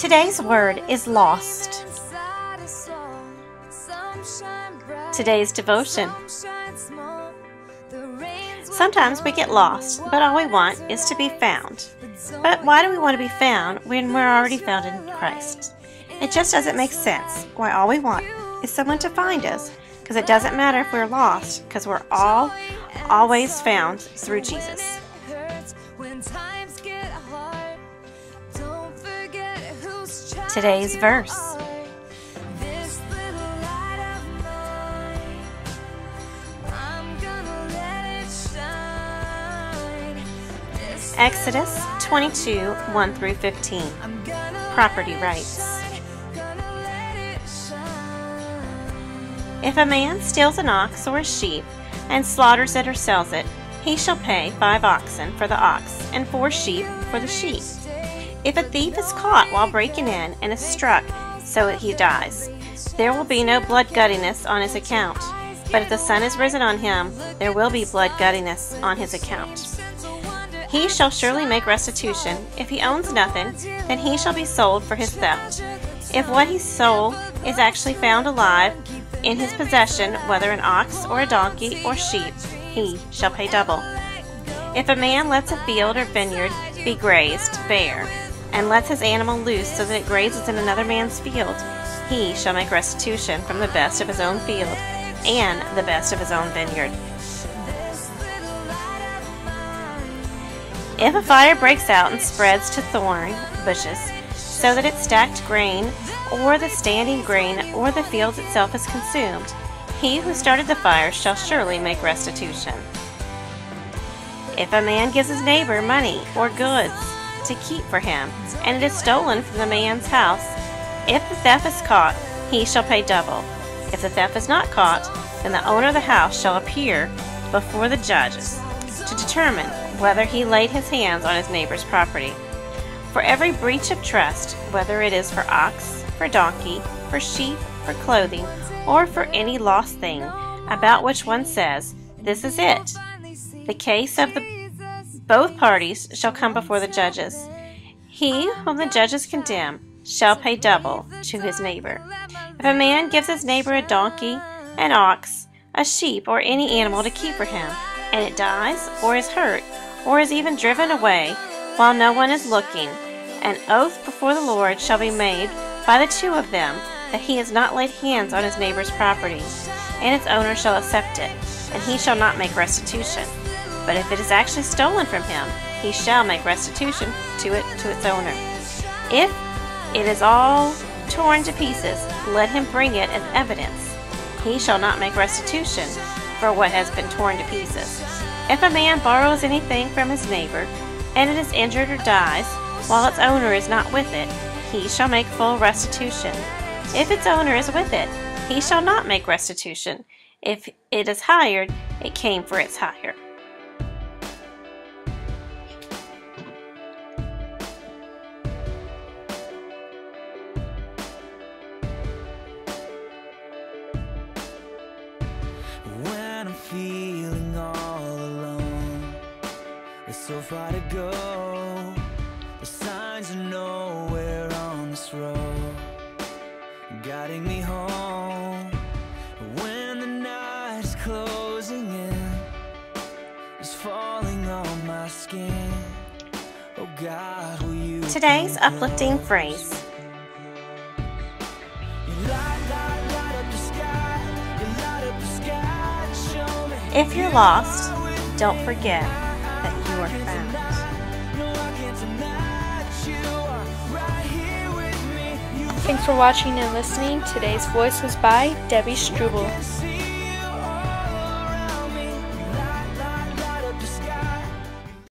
Today's word is lost. Today's devotion. Sometimes we get lost, but all we want is to be found. But why do we want to be found when we're already found in Christ? It just doesn't make sense why all we want is someone to find us, because it doesn't matter if we're lost, because we're always found through Jesus. Today's verse. Exodus 22, 1 through 15. Property rights. If a man steals an ox or a sheep and slaughters it or sells it, he shall pay 5 oxen for the ox and 4 sheep for the sheep. If a thief is caught while breaking in and is struck so that he dies, there will be no blood guttedness on his account. But if the sun is risen on him, there will be blood guttedness on his account. He shall surely make restitution. If he owns nothing, then he shall be sold for his theft. If what he sold is actually found alive in his possession, whether an ox or a donkey or sheep, he shall pay double. If a man lets a field or vineyard be grazed bare, and lets his animal loose so that it grazes in another man's field, he shall make restitution from the best of his own field and the best of his own vineyard. If a fire breaks out and spreads to thorn bushes, so that its stacked grain, or the standing grain, or the field itself is consumed, he who started the fire shall surely make restitution. If a man gives his neighbor money or goods to keep for him, and it is stolen from the man's house, if the theft is caught, he shall pay double. If the theft is not caught, then the owner of the house shall appear before the judges to determine whether he laid his hands on his neighbor's property. For every breach of trust, whether it is for ox, for donkey, for sheep, for clothing, or for any lost thing, about which one says, "This is it," the case of both parties shall come before the judges. He whom the judges condemn shall pay double to his neighbor. If a man gives his neighbor a donkey, an ox, a sheep, or any animal to keep for him, and it dies, or is hurt, or is even driven away while no one is looking, an oath before the Lord shall be made by the 2 of them that he has not laid hands on his neighbor's property, and its owner shall accept it, and he shall not make restitution. But if it is actually stolen from him, he shall make restitution to its owner. If it is all torn to pieces, let him bring it as evidence. He shall not make restitution for what has been torn to pieces. If a man borrows anything from his neighbor, and it is injured or dies, while its owner is not with it, he shall make full restitution. If its owner is with it, he shall not make restitution. If it is hired, it came for its hire. When I'm feeling all alone, there's so far to go. The signs are nowhere on this road, guiding me home. When the night's closing in, it's falling on my skin. Oh God, will you? Today's uplifting phrase. If you're lost, don't forget that you are found. Thanks for watching and listening. Today's voice was by Debbie Struble.